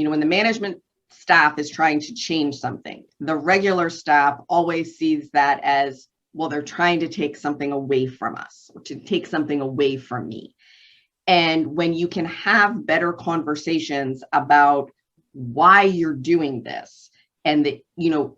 when the management staff is trying to change something, the regular staff always sees that as, well, they're trying to take something away from us, or to take something away from me. And when you can have better conversations about why you're doing this, and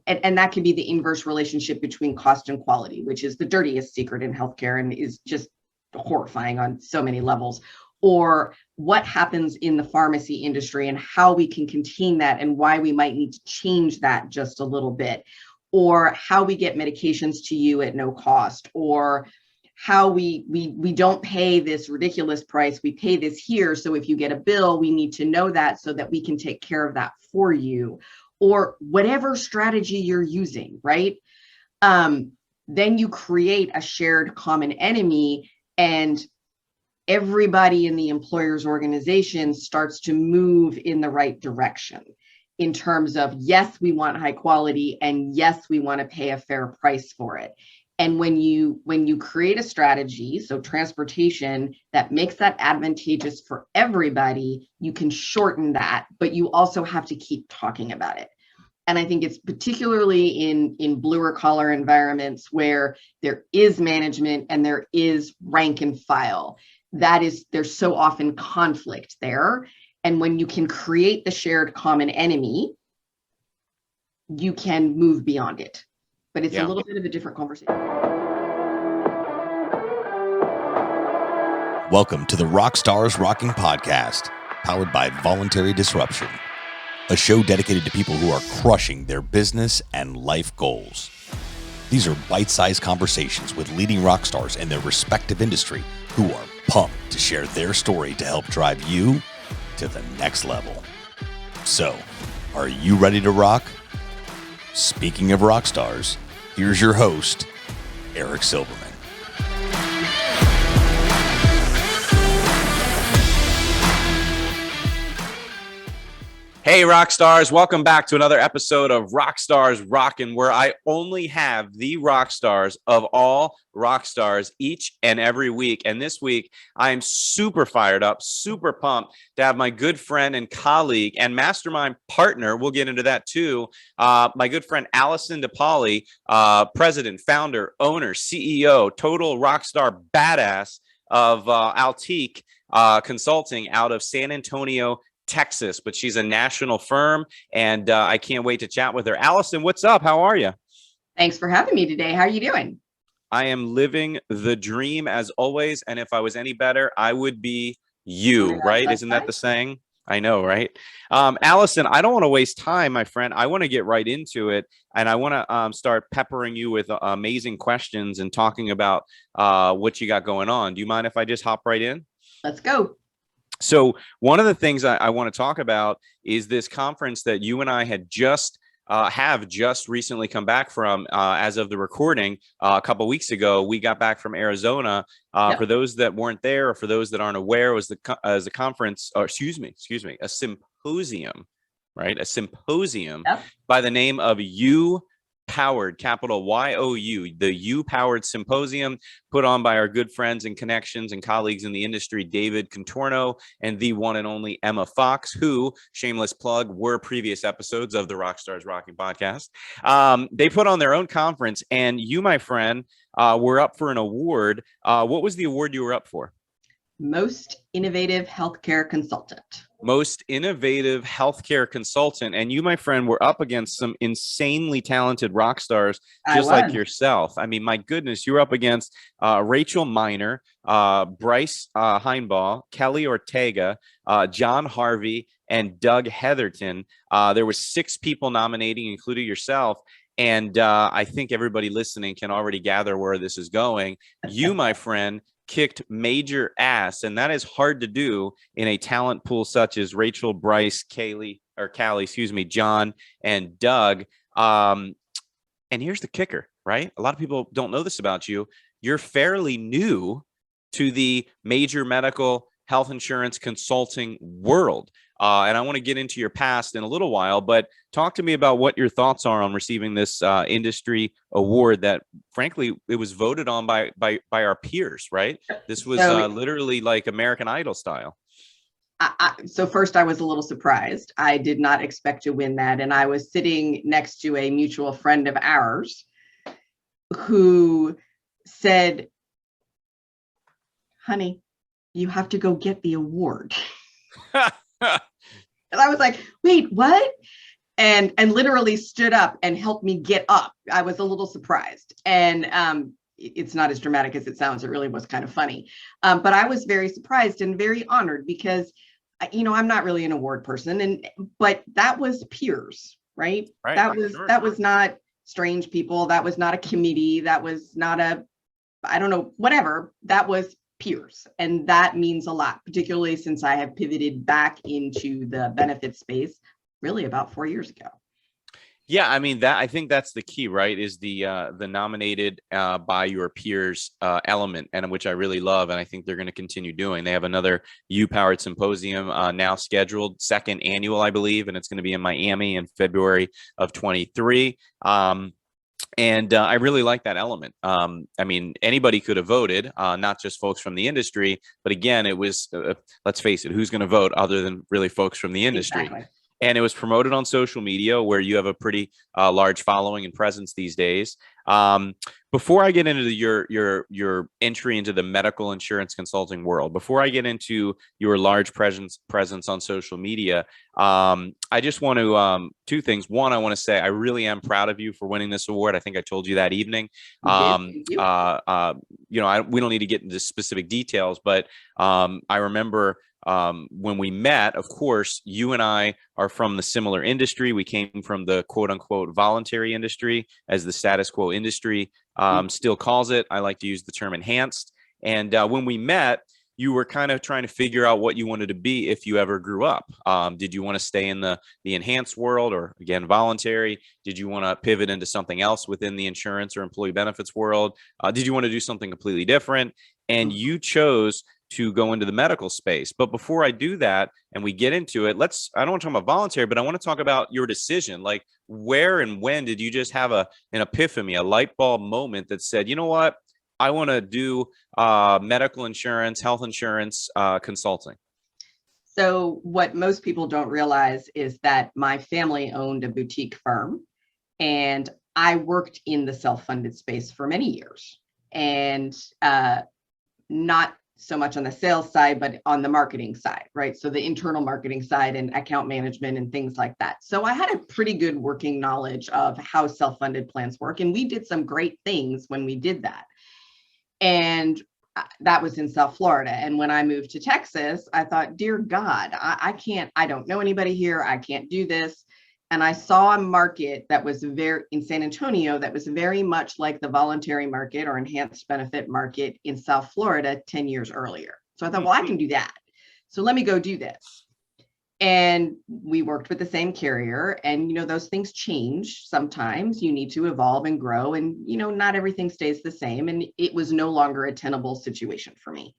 and that can be the inverse relationship between cost and quality, which is the dirtiest secret in healthcare and is just horrifying on so many levels, or what happens in the pharmacy industry and how we can contain that and why we might need to change that just a little bit, or how we get medications to you at no cost, or how we don't pay this ridiculous price, we pay this here. So if you get a bill, we need to know that so that we can take care of that for you, or whatever strategy you're using, right? Then you create a shared common enemy, and everybody in the employer's organization starts to move in the right direction in terms of, yes, we want high quality, and yes, we want to pay a fair price for it. And when you create a strategy, so transportation, that makes that advantageous for everybody, you can shorten that, but you also have to keep talking about it. And I think it's particularly in bluer collar environments where there is management and there is rank and file. There's so often conflict there. And when you can create the shared common enemy, you can move beyond it. But it's a little bit of a different conversation. Welcome to the Rockstars Rocking podcast, powered by Voluntary Disruption, a show dedicated to people who are crushing their business and life goals. These are bite-sized conversations with leading rock stars in their respective industry who are pumped to share their story to help drive you to the next level. So, are you ready to rock? Speaking of rock stars, here's your host, Eric Silverman. Hey, rock stars. Welcome back to another episode of Rockstars Rocking, where I only have the rock stars of all rock stars each and every week. And this week, I am super fired up, super pumped to have my good friend and colleague and mastermind partner. We'll get into that too. My good friend, Allison Paoli, president, founder, owner, CEO, total rock star badass of Altique Consulting out of San Antonio, Texas, but she's a national firm, and I can't wait to chat with her. Allison, what's up? How are you? Thanks for having me today. How are you doing? I am living the dream as always, and if I was any better, I would be you, right? Isn't that the saying? I know, right? Allison, I don't want to waste time, my friend. I want to get right into it, and I want to start peppering you with amazing questions and talking about what you got going on. Do you mind if I just hop right in? Let's go. So one of the things I want to talk about is this conference that you and I had just recently come back from as of the recording a couple of weeks ago. We got back from Arizona. For those that weren't there, or for those that aren't aware, was the conference, or excuse me, a symposium, right? A symposium by the name of You Powered, capital YOU, the You Powered Symposium, put on by our good friends and connections and colleagues in the industry, David Contorno and the one and only Emma Fox, who, shameless plug, were previous episodes of the Rockstars Rocking podcast. They put on their own conference, and you, my friend, were up for an award. What was the award you were up for? Most Innovative Healthcare Consultant. Most Innovative Healthcare Consultant. And you, my friend, were up against some insanely talented rock stars, just like yourself. I mean, my goodness, you were up against Rachel Miner, Bryce Heinbaugh, Kelly Ortega, John Harvey, and Doug Heatherton. There were 6 people nominating, including yourself. And I think everybody listening can already gather where this is going. You, my friend, kicked major ass, and that is hard to do in a talent pool such as Rachel, Bryce, Callie, John, and Doug. And here's the kicker, right? A lot of people don't know this about you. You're fairly new to the major medical health insurance consulting world. And I want to get into your past in a little while, but talk to me about what your thoughts are on receiving this industry award that, frankly, it was voted on by our peers, right? This was literally like American Idol style. So first I was a little surprised. I did not expect to win that. And I was sitting next to a mutual friend of ours who said, honey, you have to go get the award. And I was like, wait, what? And literally stood up and helped me get up. I was a little surprised. And it's not as dramatic as it sounds. It really was kind of funny. But I was very surprised and very honored because, I'm not really an award person. But that was peers, right? Right. That was not strange people. That was not a committee. That was not I don't know, whatever. That was peers. And that means a lot, particularly since I have pivoted back into the benefit space really about 4 years ago. Yeah, I mean, I think that's the key, right? Is the nominated by your peers element, and which I really love, and I think they're going to continue doing. They have another U-Powered Symposium now scheduled, second annual, I believe, and it's going to be in Miami in February of 23. And I really like that element. I mean, anybody could have voted, not just folks from the industry, but again, it was, let's face it, who's going to vote other than really folks from the industry? Exactly. And it was promoted on social media, where you have a pretty large following and presence these days. Before I get into your entry into the medical insurance consulting world, before I get into your large presence on social media, I just want to two things. One, I want to say I really am proud of you for winning this award. I think I told you that evening. We don't need to get into specific details, but I remember when we met, of course, you and I are from the similar industry. We came from the quote unquote voluntary industry, as the status quo industry still calls it. I like to use the term enhanced. And when we met, you were kind of trying to figure out what you wanted to be if you ever grew up. Did you want to stay in the enhanced world, or again, voluntary? Did you want to pivot into something else within the insurance or employee benefits world? Did you want to do something completely different? And you chose to go into the medical space. But before I do that and we get into it, I don't want to talk about voluntary, but I want to talk about your decision. Like, where and when did you just have an epiphany, a light bulb moment that said, you know what, I want to do medical insurance, health insurance consulting? So what most people don't realize is that my family owned a boutique firm, and I worked in the self-funded space for many years, and not so much on the sales side, but on the marketing side, right? So the internal marketing side and account management and things like that. So I had a pretty good working knowledge of how self-funded plans work. And we did some great things when we did that. And that was in South Florida. And when I moved to Texas, I thought, dear God, I don't know anybody here. I can't do this. And I saw a market that was in San Antonio, that was very much like the voluntary market or enhanced benefit market in South Florida 10 years earlier. So I thought, well, I can do that. So let me go do this. And we worked with the same carrier, and, those things change. Sometimes you need to evolve and grow, and, not everything stays the same. And it was no longer a tenable situation for me.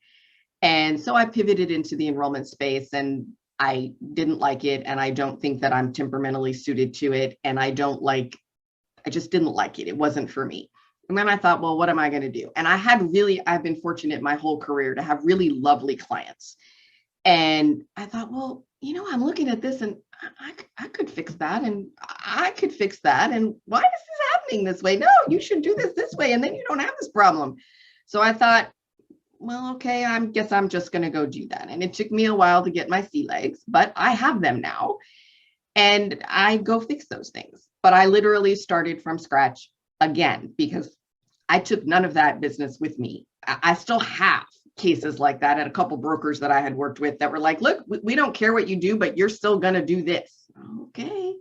And so I pivoted into the enrollment space, and I didn't like it. And I don't think that I'm temperamentally suited to it. And I just didn't like it. It wasn't for me. And then I thought, well, what am I going to do? And I've been fortunate my whole career to have really lovely clients. And I thought, well, I'm looking at this, and I could fix that, and I could fix that. And why is this happening this way? No, you should do this way, and then you don't have this problem. So I thought, well, okay, I guess I'm just going to go do that. And it took me a while to get my sea legs, but I have them now, and I go fix those things. But I literally started from scratch again, because I took none of that business with me. I still have cases like that at a couple brokers that I had worked with that were like, look, we don't care what you do, but you're still going to do this. Okay.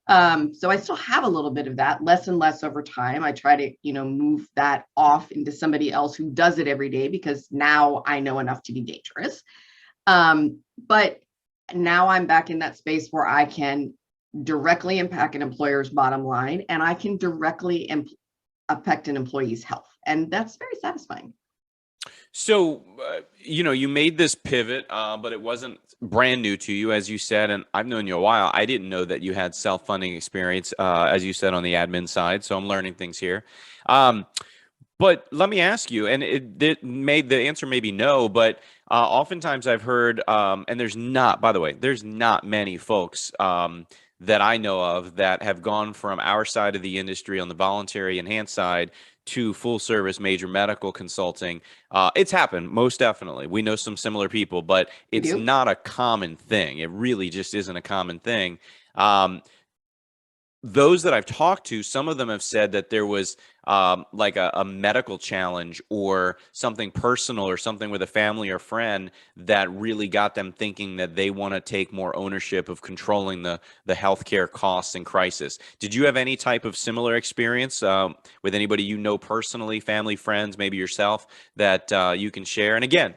So I still have a little bit of that, less and less over time. I try to, move that off into somebody else who does it every day, because now I know enough to be dangerous. But now I'm back in that space where I can directly impact an employer's bottom line, and I can directly affect an employee's health. And that's very satisfying. So, you made this pivot, but it wasn't brand new to you, as you said, and I've known you a while. I didn't know that you had self-funding experience, as you said, on the admin side. So I'm learning things here. But let me ask you, and it made the answer maybe no, but Oftentimes I've heard, and there's not, by the way, there's not many folks that I know of that have gone from our side of the industry on the voluntary enhanced side to full service major medical consulting. It's happened, most definitely. We know some similar people, but We it's do. not a common thing. It really just isn't a common thing. Um, those that I've talked to, some of them have said that there was like a medical challenge or something personal or something with a family or friend that really got them thinking that they want to take more ownership of controlling the healthcare costs and crisis. Did you have any type of similar experience with anybody you know personally, family, friends, maybe yourself, that you can share? And again,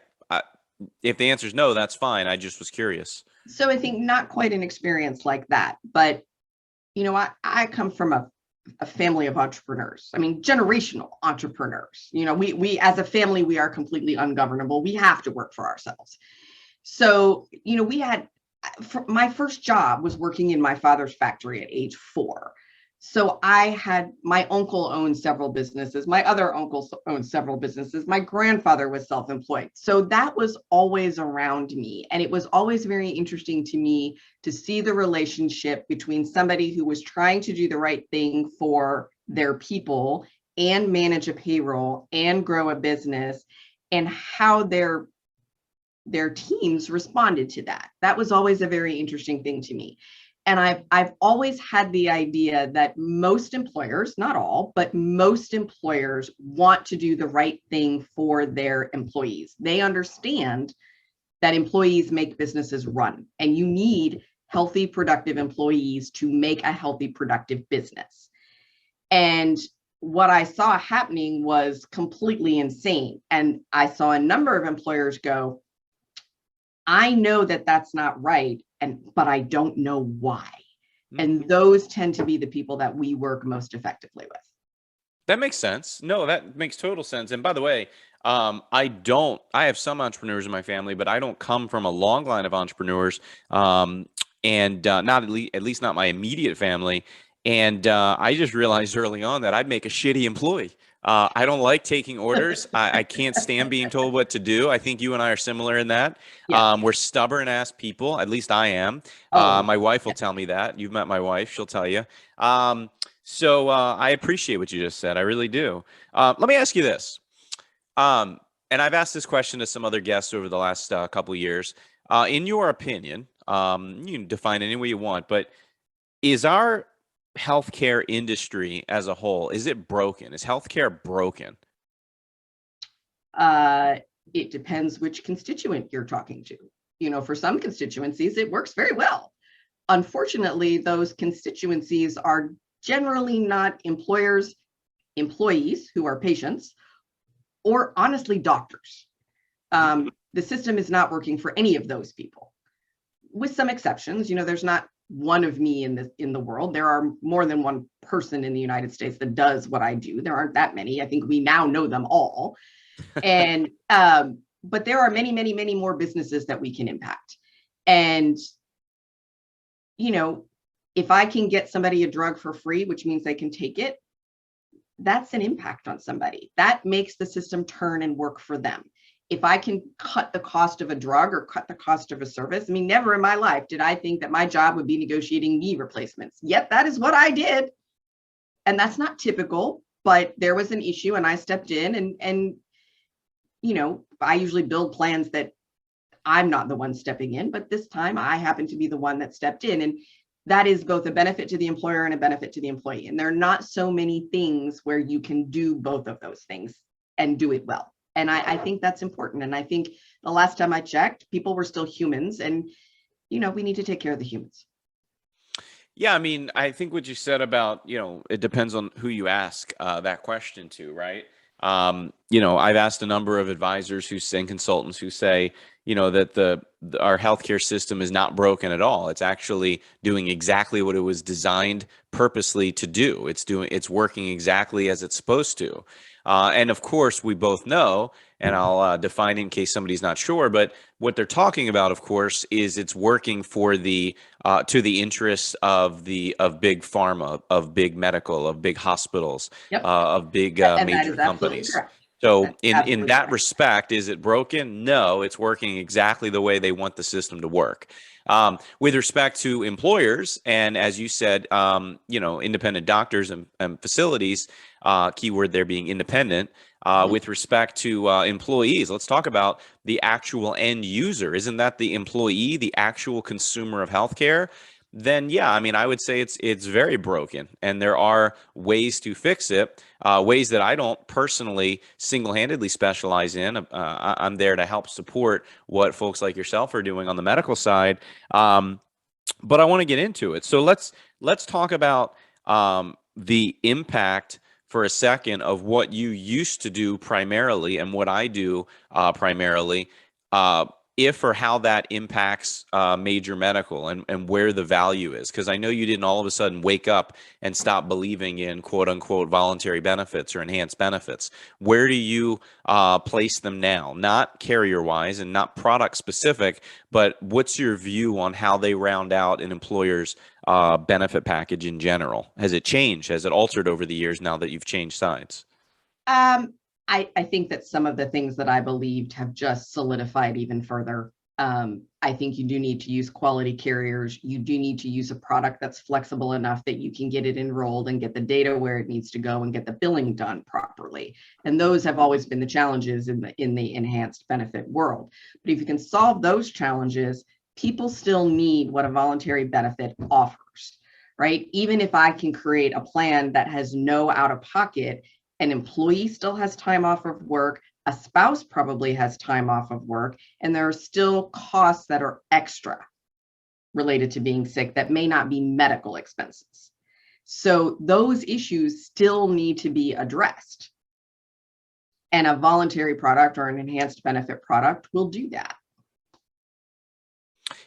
if the answer is no, that's fine. I just was curious. So I think not quite an experience like that, but I come from a family of entrepreneurs. I mean, generational entrepreneurs. We as a family, we are completely ungovernable. We have to work for ourselves. So, we had my first job was working in my father's factory at age 4. So my uncle owned several businesses. My other uncles owned several businesses. My grandfather was self-employed. So that was always around me. And it was always very interesting to me to see the relationship between somebody who was trying to do the right thing for their people and manage a payroll and grow a business, and how their teams responded to that. That was always a very interesting thing to me. And I've always had the idea that most employers, not all, but most employers want to do the right thing for their employees. They understand that employees make businesses run, and you need healthy, productive employees to make a healthy, productive business. And what I saw happening was completely insane. And I saw a number of employers go, I know that that's not right, but I don't know why. And those tend to be the people that we work most effectively with. That makes sense. No, that makes total sense. And by the way, I have some entrepreneurs in my family, but I don't come from a long line of entrepreneurs, and not at least not my immediate family. And I just realized early on that I'd make a shitty employee. I don't like taking orders. I can't stand being told what to do. I think you and I are similar in that. Yeah. We're stubborn ass people. At least I am. My wife will tell me that. You've met my wife. She'll tell you. So I appreciate what you just said. I really do. Let me ask you this. And I've asked this question to some other guests over the last couple of years. In your opinion, you can define it any way you want, but is our healthcare industry as a whole, is it broken? Is healthcare broken? It depends which constituent you're talking to. For some constituencies, it works very well. Unfortunately, those constituencies are generally not employers, employees who are patients, or honestly, doctors. The system is not working for any of those people, with some exceptions. There's not one of me in the world. There are more than one person in the United States that does what I do. There aren't that many. I think we now know them all. And but there are many, many, many more businesses that we can impact. And if I can get somebody a drug for free, which means they can take it, that's an impact on somebody. That makes the system turn and work for them. If I can cut the cost of a drug or cut the cost of a service, I mean, never in my life did I think that my job would be negotiating knee replacements. Yet that is what I did. And that's not typical, but there was an issue and I stepped in, and I usually build plans that I'm not the one stepping in, but this time I happen to be the one that stepped in. And that is both a benefit to the employer and a benefit to the employee. And there are not so many things where you can do both of those things and do it well. And I think that's important. And I think the last time I checked, people were still humans, and, we need to take care of the humans. Yeah. I mean, I think what you said about, it depends on who you ask that question to, right? I've asked a number of advisors and consultants who say, that our healthcare system is not broken at all. It's actually doing exactly what it was designed purposely to do. It's working exactly as it's supposed to. And of course, we both know, and I'll define in case somebody's not sure, but what they're talking about, of course, is it's working for to the interests of big pharma, of big medical, of big hospitals, Yep. of big And that major is absolutely companies. correct. So That's in absolutely that right. respect, is it broken? No, it's working exactly the way they want the system to work. With respect to employers, and as you said, independent doctors and facilities, keyword there being independent. With respect to employees, let's talk about the actual end user. Isn't that the employee, the actual consumer of healthcare? Then yeah, I mean, I would say it's very broken, and there are ways to fix it. Ways that I don't personally single-handedly specialize in. I'm there to help support what folks like yourself are doing on the medical side. Um, but I want to get into it. So let's talk about the impact for a second of what you used to do primarily and what I do primarily. If or how that impacts major medical and where the value is. Because I know you didn't all of a sudden wake up and stop believing in quote unquote voluntary benefits or enhanced benefits. Where do you place them now? Not carrier wise and not product specific, but what's your view on how they round out an employer's benefit package in general? Has it changed? Has it altered over the years now that you've changed sides? Um, I think that some of the things that I believed have just solidified even further. I think you do need to use quality carriers. You do need to use a product that's flexible enough that you can get it enrolled and get the data where it needs to go and get the billing done properly. And those have always been the challenges in the enhanced benefit world. But if you can solve those challenges, people still need what a voluntary benefit offers, right? Even if I can create a plan that has no out of pocket, an employee still has time off of work, a spouse probably has time off of work, and there are still costs that are extra related to being sick that may not be medical expenses. So those issues still need to be addressed. And a voluntary product or an enhanced benefit product will do that.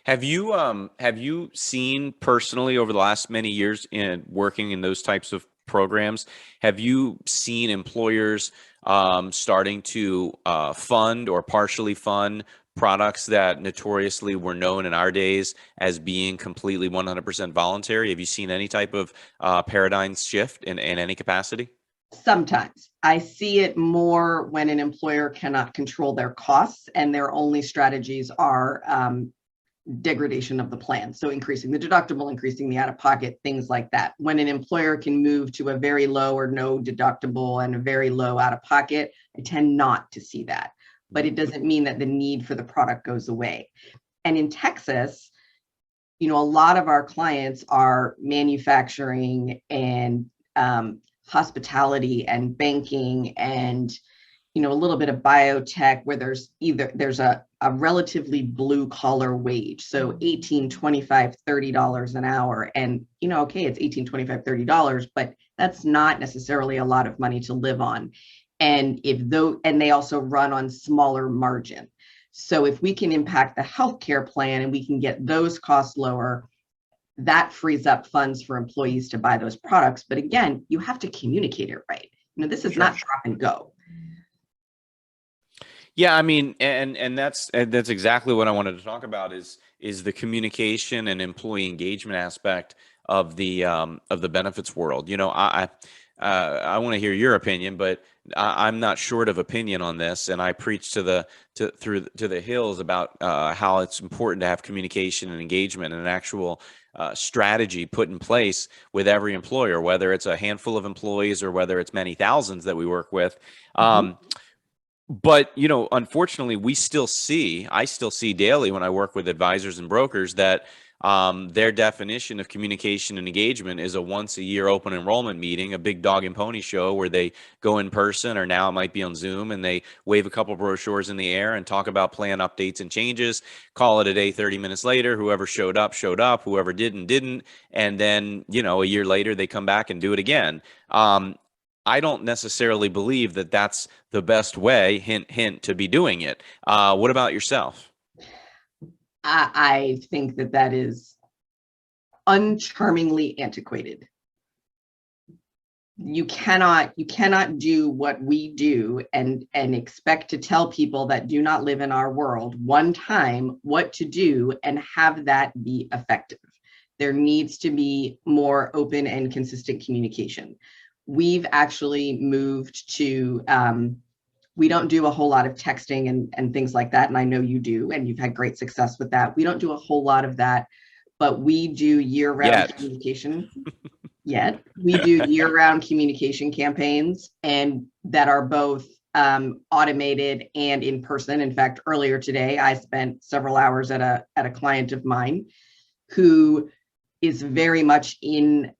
Have you seen personally over the last many years in working in those types of programs? Have you seen employers starting to fund or partially fund products that notoriously were known in our days as being completely 100% voluntary? Have you seen any type of paradigm shift in any capacity? Sometimes I see it more when an employer cannot control their costs and their only strategies are degradation of the plan. So increasing the deductible, increasing the out-of-pocket, things like that. When an employer can move to a very low or no deductible and a very low out-of-pocket, I tend not to see that. But it doesn't mean that the need for the product goes away. And in Texas, a lot of our clients are manufacturing and hospitality and banking and a little bit of biotech where there's a relatively blue collar wage. So 18, 25, $30 an hour. And, okay, it's 18, 25, $30, but that's not necessarily a lot of money to live on. And and they also run on smaller margin. So if we can impact the healthcare plan and we can get those costs lower, that frees up funds for employees to buy those products. But again, you have to communicate it right. This is not drop and go. Yeah, I mean, and that's exactly what I wanted to talk about is the communication and employee engagement aspect of the benefits world. I want to hear your opinion, but I'm not short of opinion on this, and I preach to the hills about how it's important to have communication and engagement and an actual strategy put in place with every employer, whether it's a handful of employees or whether it's many thousands that we work with. But, unfortunately, I still see daily when I work with advisors and brokers that their definition of communication and engagement is a once a year open enrollment meeting, a big dog and pony show where they go in person, or now it might be on Zoom, and they wave a couple brochures in the air and talk about plan updates and changes, call it a day. 30 minutes later, whoever showed up, whoever didn't. And then, a year later, they come back and do it again. I don't necessarily believe that that's the best way, hint, hint, to be doing it. What about yourself? I think that is uncharmingly antiquated. You cannot do what we do and expect to tell people that do not live in our world one time what to do and have that be effective. There needs to be more open and consistent communication. We've actually moved to We don't do a whole lot of texting and things like that. And I know you do, and you've had great success with that. We don't do a whole lot of that, but we do year-round communication. Yet we do year-round communication campaigns, and that are both automated and in person. In fact, earlier today, I spent several hours at a client of mine who is very much in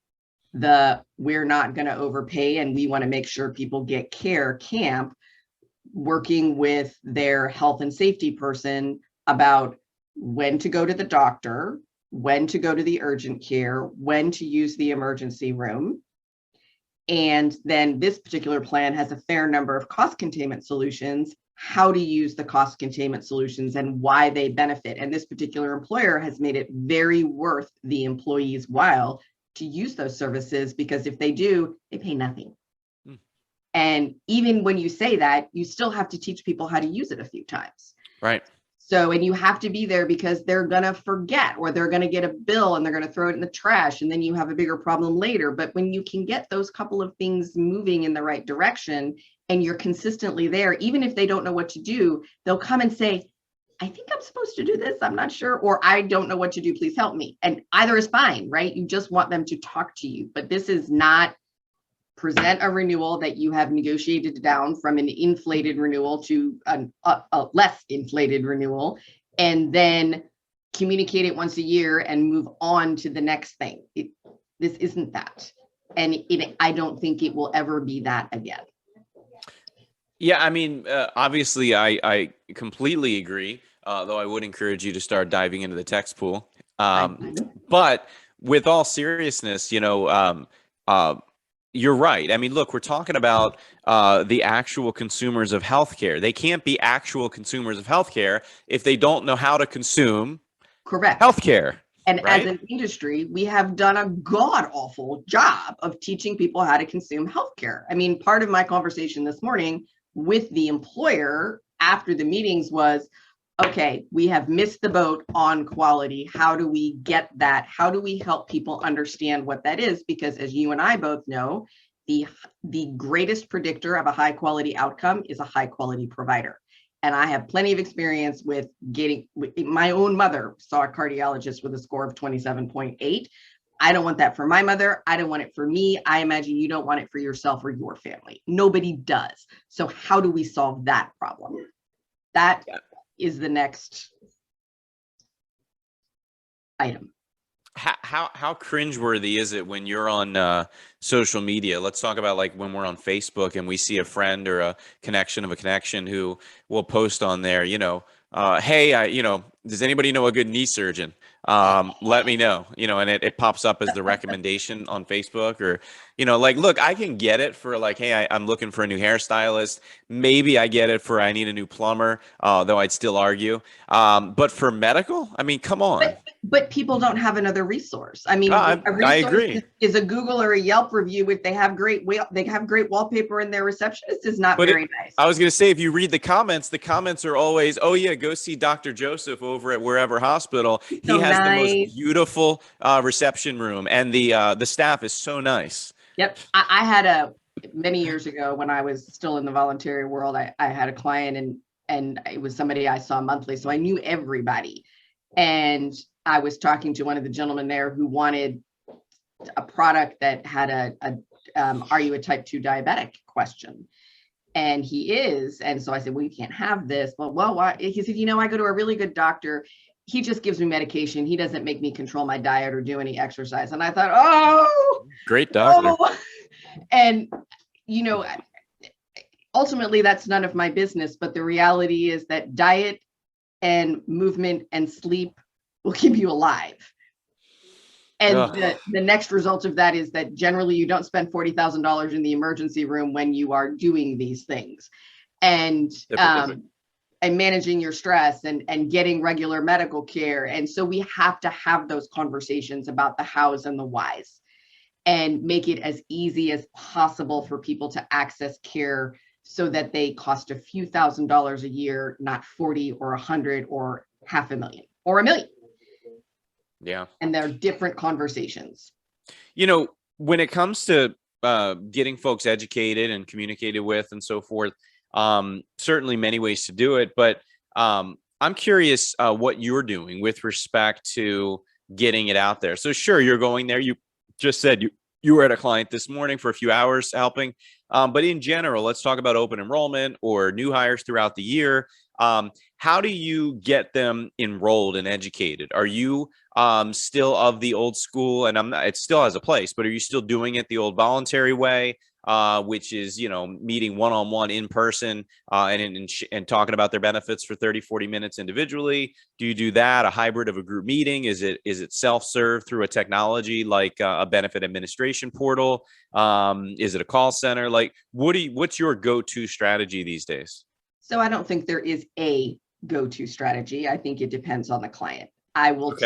the we're not going to overpay and we want to make sure people get care camp, working with their health and safety person about when to go to the doctor, when to go to the urgent care, when to use the emergency room. And then this particular plan has a fair number of cost containment solutions, how to use the cost containment solutions and why they benefit. And this particular employer has made it very worth the employee's while to use those services, because if they do, they pay nothing. And even when you say that, you still have to teach people how to use it a few times. Right. So, and you have to be there because they're going to forget, or they're going to get a bill and they're going to throw it in the trash, and then you have a bigger problem later. But when you can get those couple of things moving in the right direction and you're consistently there, even if they don't know what to do, they'll come and say, I think I'm supposed to do this, I'm not sure, or I don't know what to do, please help me. And either is fine, right? You just want them to talk to you. But this is not present a renewal that you have negotiated down from an inflated renewal to a less inflated renewal, and then communicate it once a year and move on to the next thing. This isn't that. And I don't think it will ever be that again. Yeah, I mean, obviously, I completely agree, though I would encourage you to start diving into the text pool. But with all seriousness, you're right. I mean, look, we're talking about the actual consumers of healthcare. They can't be actual consumers of healthcare if they don't know how to consume healthcare. And right? As an industry, we have done a god-awful job of teaching people how to consume healthcare. I mean, part of my conversation this morning with the employer after the meetings was, okay, we have missed the boat on quality. How do we get that? How do we help people understand what that is? Because as you and I both know, the greatest predictor of a high quality outcome is a high quality provider. And I have plenty of experience with my own mother saw a cardiologist with a score of 27.8. I don't want that for my mother. I don't want it for me. I imagine you don't want it for yourself or your family. Nobody does. So how do we solve that problem? That is the next item. How cringeworthy is it when you're on social media? Let's talk about like when we're on Facebook and we see a friend or a connection of a connection who will post on there, hey, does anybody know a good knee surgeon? Let me know, and it pops up as the recommendation on Facebook, or, look, I can get it for like, hey, I'm looking for a new hairstylist. Maybe I get it for I need a new plumber, though I'd still argue. But for medical, I mean, come on. But people don't have another resource. I mean, I agree. Is a Google or a Yelp review if they have great wallpaper and their receptionist is not very nice. I was going to say, if you read the comments are always, oh yeah, go see Dr. Joseph over at wherever hospital. He has the most beautiful reception room, and the staff is so nice. Yep. I had many years ago when I was still in the voluntary world, I had a client and it was somebody I saw monthly. So I knew everybody. And I was talking to one of the gentlemen there who wanted a product that had a are you a type 2 diabetic question? And he is. And so I said, well, you can't have this. Well, why? He said, I go to a really good doctor. He just gives me medication. He doesn't make me control my diet or do any exercise. And I thought, oh, great doctor. Oh. And, ultimately that's none of my business. But the reality is that diet and movement and sleep will keep you alive. And the next result of that is that generally you don't spend $40,000 in the emergency room when you are doing these things. And managing your stress and getting regular medical care. And so we have to have those conversations about the hows and the whys and make it as easy as possible for people to access care so that they cost a few $1,000s a year, not 40 or 100 or $500,000 or $1 million. Yeah. And they're different conversations. When it comes to getting folks educated and communicated with and so forth, Certainly many ways to do it, but I'm curious what you're doing with respect to getting it out there. So sure, you're going there. You just said you were at a client this morning for a few hours helping. But in general, let's talk about open enrollment or new hires throughout the year. How do you get them enrolled and educated? Are you still of the old school? And I'm not, it still has a place, but are you still doing it the old voluntary way? Which is, meeting one-on-one in person and talking about their benefits for 30, 40 minutes individually. Do you do that, a hybrid of a group meeting? Is it self-serve through a technology like a benefit administration portal? Is it a call center? Like, what's your go-to strategy these days? So I don't think there is a go-to strategy. I think it depends on the client. I will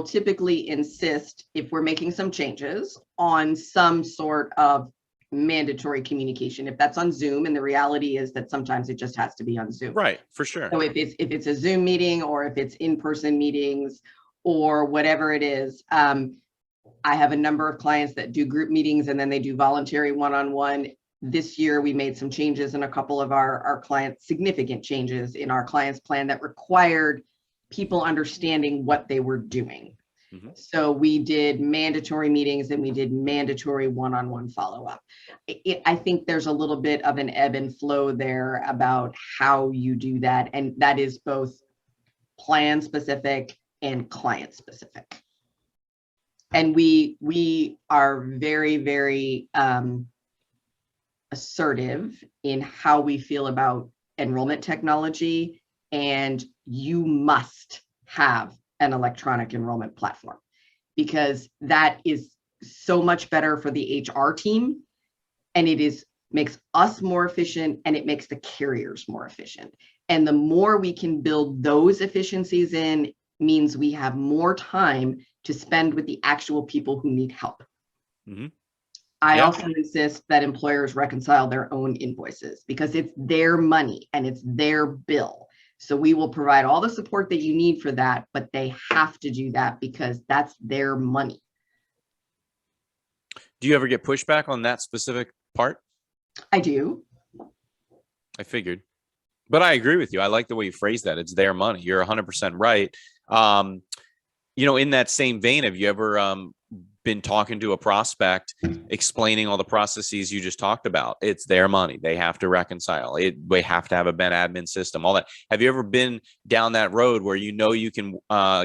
typically insist, if we're making some changes, on some sort of mandatory communication. If that's on Zoom, and the reality is that sometimes it just has to be on Zoom. Right, for sure. So if it's a Zoom meeting, or if it's in-person meetings, or whatever it is, I have a number of clients that do group meetings and then they do voluntary one-on-one. This year, we made some changes in a couple of our clients, significant changes in our clients' plan that required people understanding what they were doing. Mm-hmm. So we did mandatory meetings and we did mandatory one-on-one follow-up. I think there's a little bit of an ebb and flow there about how you do that. And that is both plan specific and client specific. And we are very, very assertive in how we feel about enrollment technology, and you must have an electronic enrollment platform, because that is so much better for the HR team, and makes us more efficient, and it makes the carriers more efficient. And the more we can build those efficiencies in, means we have more time to spend with the actual people who need help. Mm-hmm. I also insist that employers reconcile their own invoices, because it's their money and it's their bill. So we will provide all the support that you need for that, but they have to do that because that's their money. Do you ever get pushback on that specific part? I do. I figured, but I agree with you. I like the way you phrase that. It's their money. You're 100% right. In that same vein, have you ever been talking to a prospect, explaining all the processes you just talked about? It's their money. They have to reconcile it. They have to have a Ben admin system, all that. Have you ever been down that road where you can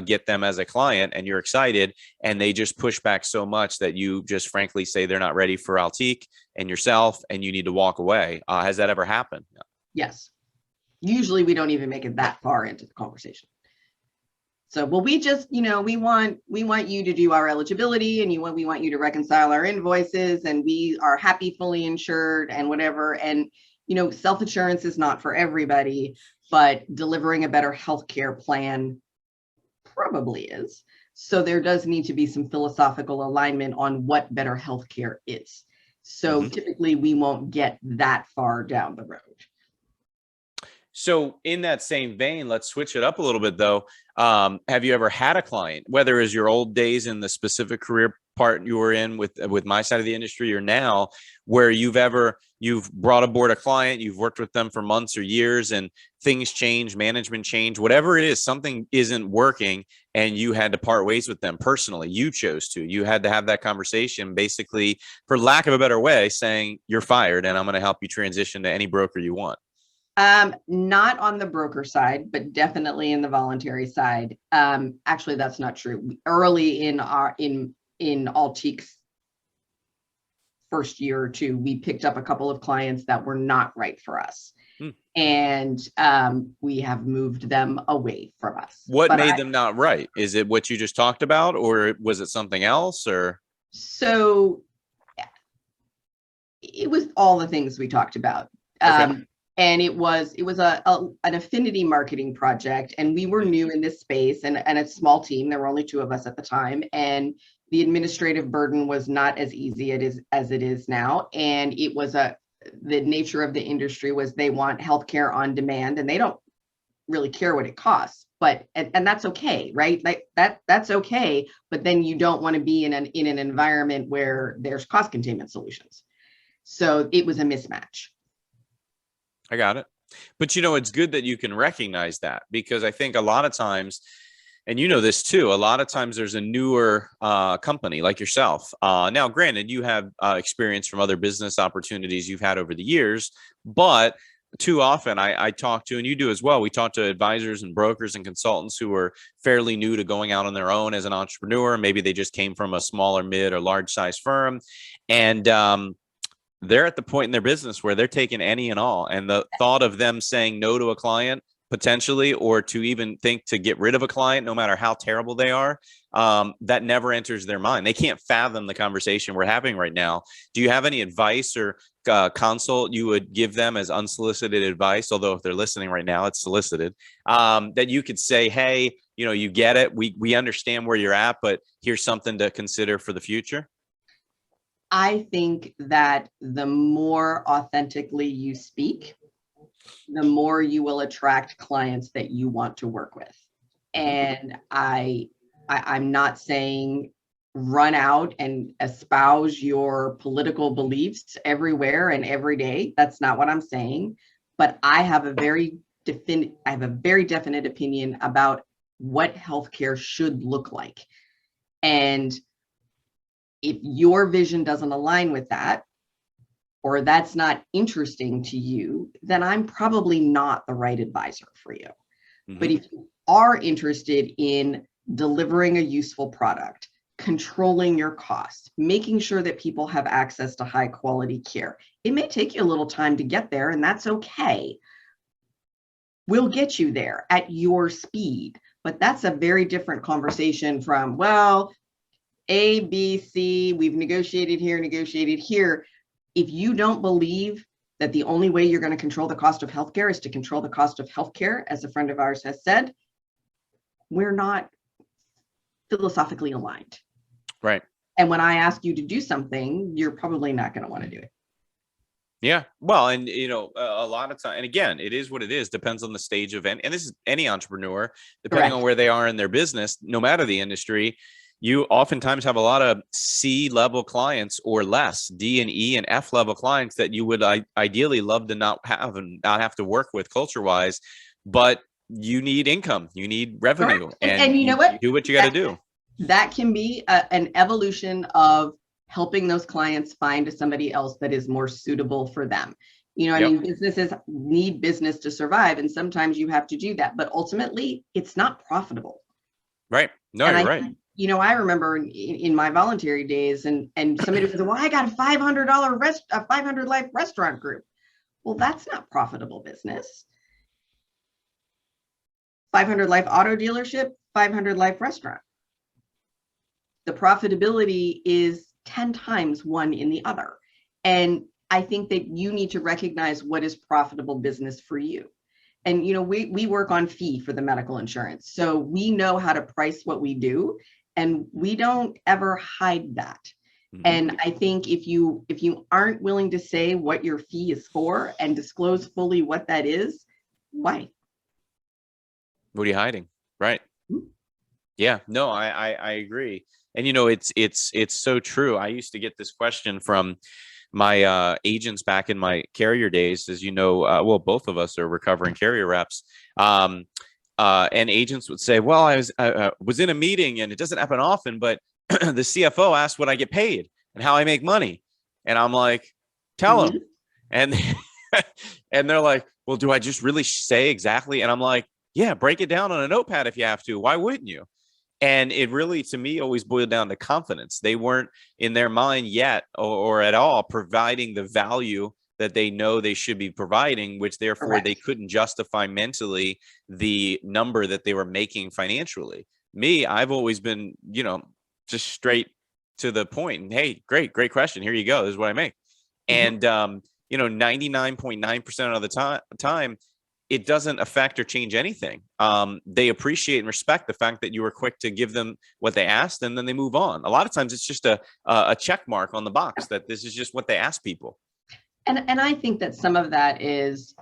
get them as a client and you're excited, and they just push back so much that you just frankly say they're not ready for Altique and yourself, and you need to walk away? Has that ever happened? Yes. Usually we don't even make it that far into the conversation. So, well, we just, we want you to do our eligibility, and we want you to reconcile our invoices, and we are happy, fully insured, and whatever. And, self-insurance is not for everybody, but delivering a better healthcare plan probably is. So there does need to be some philosophical alignment on what better healthcare is. So typically we won't get that far down the road. So in that same vein, let's switch it up a little bit though. Have you ever had a client, whether it's your old days in the specific career part you were in with my side of the industry, or now, where you've brought aboard a client, you've worked with them for months or years, and things change, management change, whatever it is, something isn't working, and you had to part ways with them personally. You chose to. You had to have that conversation, basically, for lack of a better way, saying you're fired and I'm going to help you transition to any broker you want. Not on the broker side, but definitely in the voluntary side. Actually, that's not true. Early in Altique's first year or two, we picked up a couple of clients that were not right for us. And we have moved them away from us. What made them not right? Is it what you just talked about, or was it something else? Or so it was all the things we talked about. Okay. And it was an affinity marketing project, and we were new in this space, and a small team. There were only two of us at the time, and the administrative burden was not as easy as it is now. And it was the nature of the industry was they want healthcare on demand, and they don't really care what it costs. But and that's okay, right? Like that's okay. But then you don't want to be in an environment where there's cost containment solutions. So it was a mismatch. I got it. But it's good that you can recognize that, because I think a lot of times, and this too, a lot of times there's a newer company like yourself. Now, granted, you have experience from other business opportunities you've had over the years, but too often I talk to, and you do as well, we talk to advisors and brokers and consultants who are fairly new to going out on their own as an entrepreneur. Maybe they just came from a smaller, mid or large size firm. And they're at the point in their business where they're taking any and all. And the thought of them saying no to a client potentially, or to even think to get rid of a client, no matter how terrible they are, that never enters their mind. They can't fathom the conversation we're having right now. Do you have any advice or consult you would give them as unsolicited advice? Although if they're listening right now, it's solicited, that you could say, hey, you get it. We understand where you're at, but here's something to consider for the future. I think that the more authentically you speak, the more you will attract clients that you want to work with. And I'm not saying run out and espouse your political beliefs everywhere and every day. That's not what I'm saying. But I have a very definite opinion about what healthcare should look like. And if your vision doesn't align with that, or that's not interesting to you, then I'm probably not the right advisor for you. Mm-hmm. But if you are interested in delivering a useful product, controlling your costs, making sure that people have access to high quality care, it may take you a little time to get there, and that's okay. We'll get you there at your speed. But that's a very different conversation from, well, A, B, C, we've negotiated here. If you don't believe that the only way you're going to control the cost of healthcare is to control the cost of healthcare, as a friend of ours has said, we're not philosophically aligned. Right. And when I ask you to do something, you're probably not going to want to do it. Yeah. Well, and a lot of time, and again, it is what it is, depends on the stage of, and this is any entrepreneur, depending on where they are in their business, no matter the industry. You oftentimes have a lot of C-level clients or less, D and E and F level clients that you would ideally love to not have and not have to work with culture-wise, but you need income, you need revenue, and you know what? You do what you got to do. That can be an evolution of helping those clients find somebody else that is more suitable for them. I mean, businesses need business to survive, and sometimes you have to do that, but ultimately, it's not profitable. Right. No, you're right. I remember in my voluntary days, and somebody would say, well, I got a $500 life restaurant group. Well, that's not profitable business. 500 life auto dealership, 500 life restaurant. The profitability is 10 times one in the other. And I think that you need to recognize what is profitable business for you. And, we work on fee for the medical insurance. So we know how to price what we do. And we don't ever hide that. Mm-hmm. And I think if you aren't willing to say what your fee is for and disclose fully what that is, why? What are you hiding? Right. Mm-hmm. Yeah, no, I agree. And, it's so true. I used to get this question from my agents back in my carrier days, as well, both of us are recovering carrier reps. And agents would say, well, I was in a meeting, and it doesn't happen often, but the CFO asked what I get paid and how I make money. And I'm like, tell him. And, and they're like, well, do I just really say exactly? And I'm like, yeah, break it down on a notepad if you have to. Why wouldn't you? And it really, to me, always boiled down to confidence. They weren't in their mind yet or at all providing the value that they know they should be providing, which therefore they couldn't justify mentally the number that they were making financially. Me, I've always been, just straight to the point. And hey, great question. Here you go. This is what I make. Mm-hmm. And, 99.9% of the time, it doesn't affect or change anything. They appreciate and respect the fact that you were quick to give them what they asked, and then they move on. A lot of times it's just a check mark on the box that this is just what they ask people. And I think that some of that is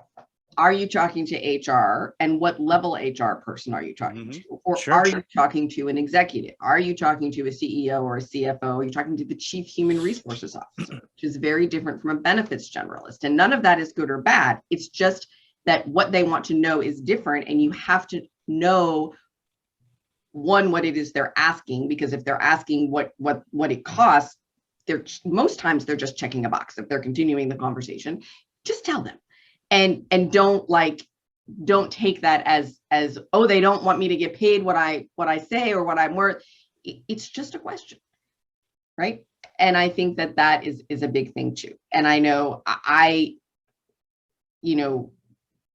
are you talking to HR, and what level HR person are you talking to? Or Sure, are sure. you talking to an executive? Are you talking to a CEO or a CFO? You're talking to the chief human resources officer, which is very different from a benefits generalist. And none of that is good or bad. It's just that what they want to know is different, and you have to know one, what it is they're asking, because if they're asking what it costs, they're most times they're just checking a box. If they're continuing the conversation, just tell them. And don't take that as oh, they don't want me to get paid what I say or what I'm worth. It's just a question, right? And I think that is a big thing too. And I know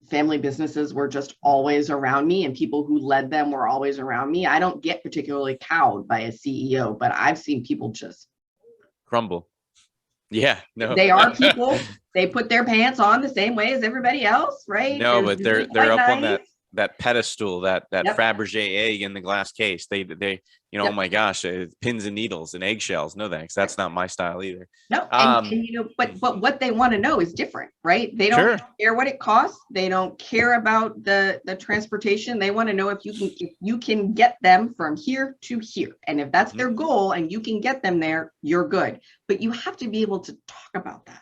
family businesses were just always around me, and people who led them were always around me. I don't get particularly cowed by a CEO, but I've seen people just crumble. Yeah, no. They are people. They put their pants on the same way as everybody else, right? No, but they're up nice. on that pedestal, that Yep. Fabergé egg in the glass case. They Yep. Oh my gosh, pins and needles and eggshells. No thanks. That's not my style either. No, but what they want to know is different, right? They don't care what it costs. They don't care about the transportation. They want to know if you can get them from here to here. And if that's their goal and you can get them there, you're good. But you have to be able to talk about that.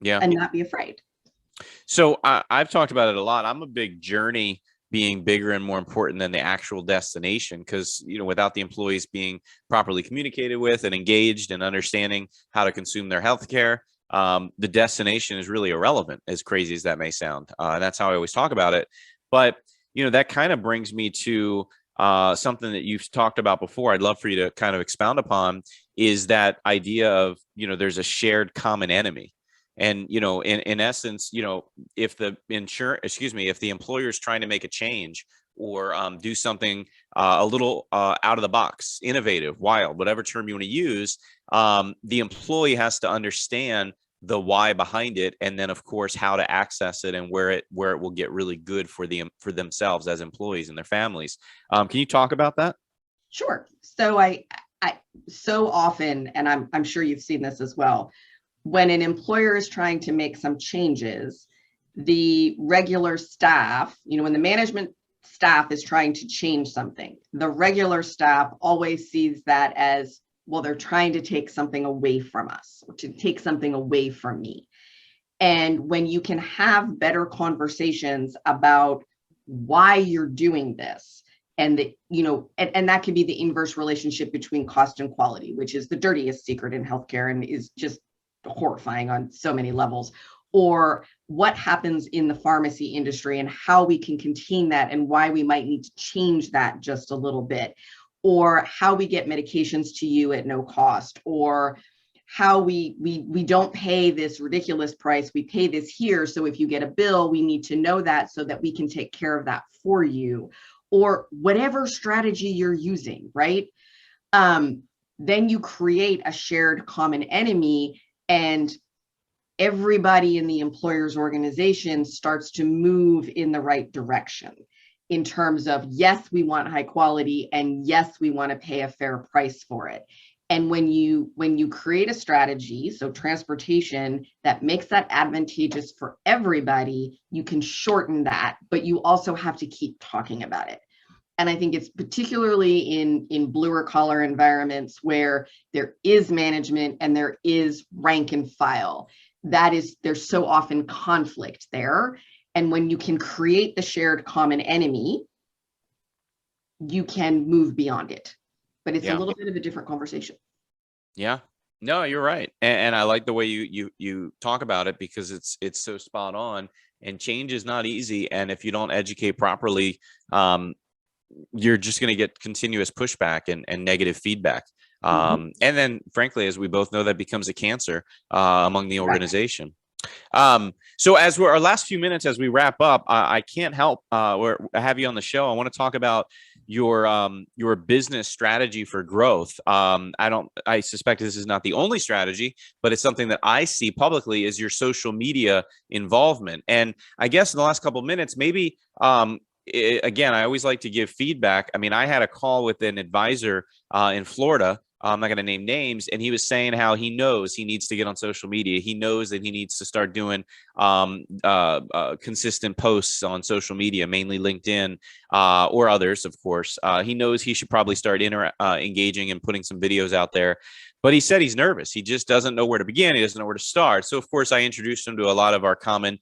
Yeah. And not be afraid. So I've talked about it a lot. I'm a big journey being bigger and more important than the actual destination, because without the employees being properly communicated with and engaged and understanding how to consume their healthcare, the destination is really irrelevant, as crazy as that may sound. And that's how I always talk about it. But that kind of brings me to something that you've talked about before. I'd love for you to kind of expound upon, is that idea of there's a shared common enemy. And, in essence, if the employer is trying to make a change or do something a little out of the box, innovative, wild, whatever term you want to use, the employee has to understand the why behind it, and then, of course, how to access it and where it will get really good for themselves as employees and their families. Can you talk about that? Sure. So I so often, and I'm sure you've seen this as well, when an employer is trying to make some changes, the regular staff, when the management staff is trying to change something, the regular staff always sees that as, well, they're trying to take something away from us, or to take something away from me. And when you can have better conversations about why you're doing this, and and that could be the inverse relationship between cost and quality, which is the dirtiest secret in healthcare and is just horrifying on so many levels, or what happens in the pharmacy industry and how we can contain that and why we might need to change that just a little bit, or how we get medications to you at no cost, or how we don't pay this ridiculous price, we pay this here, so if you get a bill, we need to know that so that we can take care of that for you, or whatever strategy you're using, right? Then you create a shared common enemy, and everybody in the employer's organization starts to move in the right direction in terms of, yes, we want high quality, and yes, we want to pay a fair price for it. And when you create a strategy, so transportation, that makes that advantageous for everybody, you can shorten that, but you also have to keep talking about it. And I think it's particularly in bluer collar environments where there is management and there is rank and file. There's so often conflict there. And when you can create the shared common enemy, you can move beyond it. But it's a little bit of a different conversation. Yeah. No, you're right. And I like the way you talk about it, because it's so spot on, and change is not easy. And if you don't educate properly, you're just going to get continuous pushback and negative feedback. And then, frankly, as we both know, that becomes a cancer among the organization. So as our last few minutes, as we wrap up, I can't help I have you on the show. I want to talk about your business strategy for growth. I suspect this is not the only strategy, but it's something that I see publicly is your social media involvement. And I guess in the last couple of minutes, maybe, again, I always like to give feedback. I mean, I had a call with an advisor in Florida I'm not going to name names. And he was saying how he knows he needs to get on social media. He knows that he needs to start doing consistent posts on social media, mainly LinkedIn or others, of course. He knows he should probably start engaging and putting some videos out there. But he said he's nervous. He just doesn't know where to begin. He doesn't know where to start. So, of course, I introduced him to a lot of our common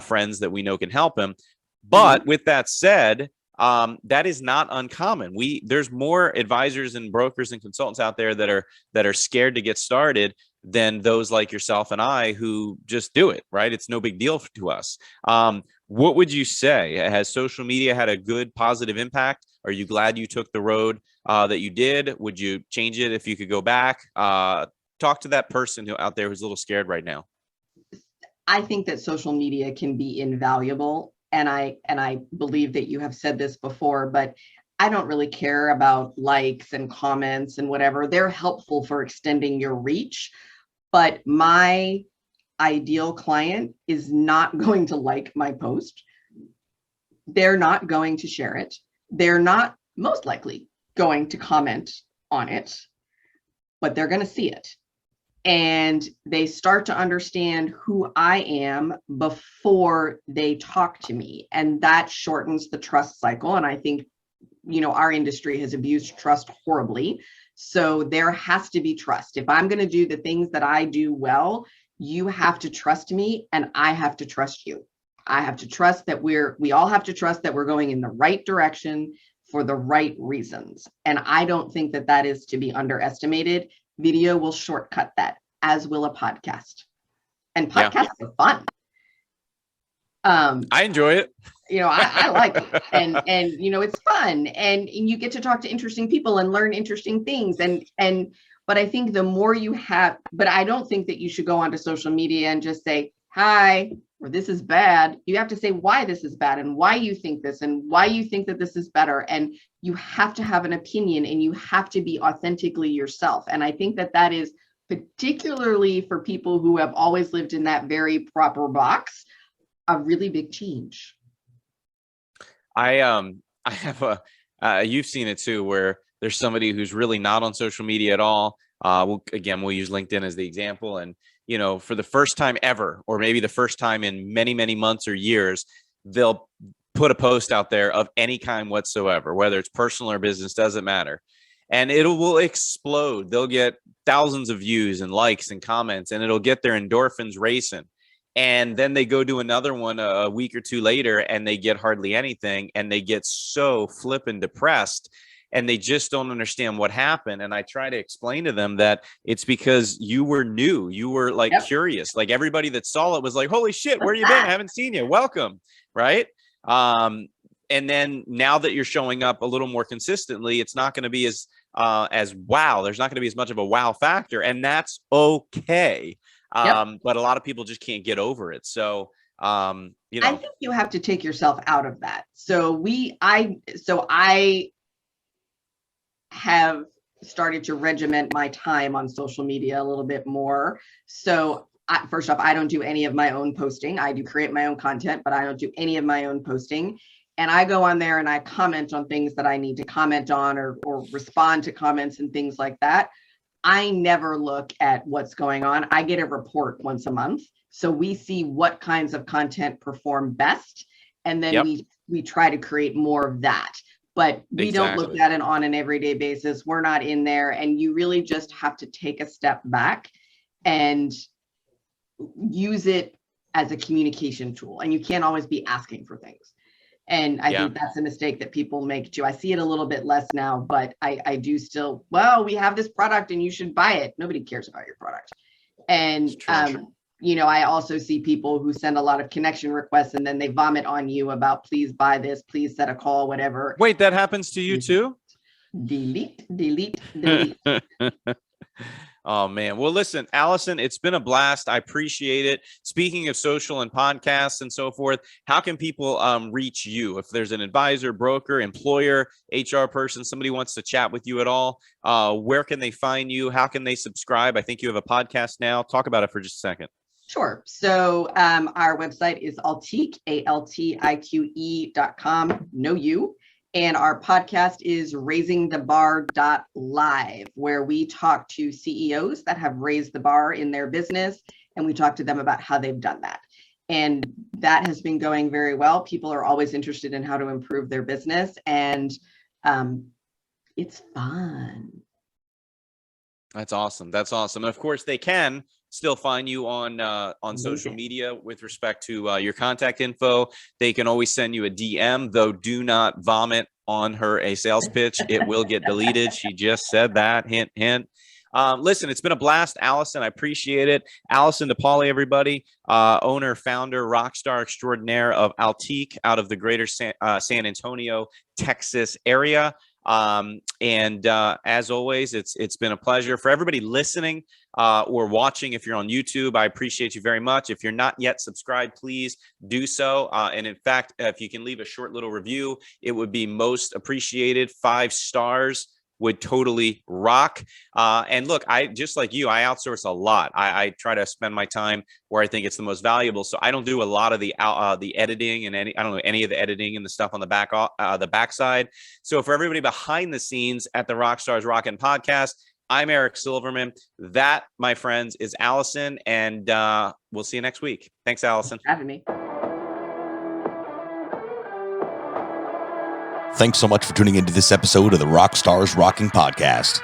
friends that we know can help him. But with that said, that is not uncommon. There's more advisors and brokers and consultants out there that are scared to get started than those like yourself and I who just do it, right? It's no big deal to us. What would you say? Has social media had a good positive impact? Are you glad you took the road that you did? Would you change it if you could go back? Talk to that person out there who's a little scared right now. I think that social media can be invaluable. And I believe that you have said this before, but I don't really care about likes and comments and whatever. They're helpful for extending your reach. But my ideal client is not going to like my post. They're not going to share it. They're not most likely going to comment on it, but they're going to see it. And they start to understand who I am before they talk to me. And that shortens the trust cycle. And I think, our industry has abused trust horribly. So there has to be trust. If I'm going to do the things that I do well, you have to trust me and I have to trust you. I have to trust that we all have to trust that we're going in the right direction for the right reasons. And I don't think that that is to be underestimated. Video will shortcut that, as will a podcast. And podcasts are fun. I enjoy it. I like it. And it's fun. And you get to talk to interesting people and learn interesting things. But I think the more you have, but I don't think that you should go onto social media and just say, hi, or this is bad. You have to say why this is bad and why you think this and why you think that this is better. And you have to have an opinion and you have to be authentically yourself. And I think that that is particularly for people who have always lived in that very proper box, a really big change. I have you've seen it too, where there's somebody who's really not on social media at all. We'll use LinkedIn as the example. And, for the first time ever, or maybe the first time in many, many months or years, they'll put a post out there of any kind whatsoever, whether it's personal or business, doesn't matter. And it will explode. They'll get thousands of views and likes and comments, and it'll get their endorphins racing. And then they go do another one a week or two later and they get hardly anything, and they get so flippin' depressed and they just don't understand what happened. And I try to explain to them that it's because you were new. You were curious. Like everybody that saw it was like, holy shit, where you been? I haven't seen you. Welcome. Right. And then now that you're showing up a little more consistently, it's not going to be as wow. There's not going to be as much of a wow factor, and that's okay. But a lot of people just can't get over it. So, I think you have to take yourself out of that. So I have started to regiment my time on social media a little bit more. So first off, I don't do any of my own posting. I do create my own content, but I don't do any of my own posting. And I go on there and I comment on things that I need to comment on or respond to comments and things like that. I never look at what's going on. I get a report once a month. So we see what kinds of content perform best. And then we try to create more of that. But we don't look at it on an everyday basis. We're not in there. And you really just have to take a step back and use it as a communication tool. And you can't always be asking for things. And I think that's a mistake that people make too. I see it a little bit less now, but I do still, we have this product and you should buy it. Nobody cares about your product. And, I also see people who send a lot of connection requests and then they vomit on you about, please buy this, please set a call, whatever. Wait, that happens to you too? Delete. Oh, man. Well, listen, Allison, it's been a blast. I appreciate it. Speaking of social and podcasts and so forth, how can people reach you? If there's an advisor, broker, employer, HR person, somebody wants to chat with you at all, where can they find you? How can they subscribe? I think you have a podcast now. Talk about it for just a second. Sure. So our website is Altique, ALTIQE.com. No you. And our podcast is raisingthebar.live, where we talk to CEOs that have raised the bar in their business, and we talk to them about how they've done that. And that has been going very well. People are always interested in how to improve their business, and it's fun. That's awesome. That's awesome. And of course, they can still find you on social media with respect to your contact info. They can always send you a DM, though do not vomit on her a sales pitch. It will get deleted. She just said that. Hint, hint. Listen, it's been a blast, Allison. I appreciate it. Allison Paoli, everybody, owner, founder, rock star extraordinaire of Altique out of the greater San Antonio, Texas area. As always, it's been a pleasure. For everybody listening or watching, if you're on YouTube, I appreciate you very much. If you're not yet subscribed, please do so. And in fact, if you can leave a short little review, it would be most appreciated. 5 stars would totally rock. And look, I just like you, I outsource a lot. I try to spend my time where I think it's the most valuable. So I don't do a lot of the editing and any of the editing and the stuff on the backside. So for everybody behind the scenes at the Rockstars Rocking podcast, I'm Eric Silverman. That, my friends, is Allison, and we'll see you next week. Thanks, Allison. Thanks for having me. Thanks so much for tuning into this episode of the Rockstars Rocking podcast.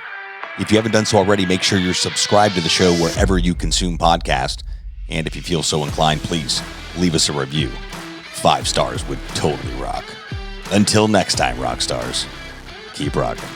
If you haven't done so already, make sure you're subscribed to the show wherever you consume podcasts. And if you feel so inclined, please leave us a review. 5 stars would totally rock. Until next time, Rockstars, keep rocking.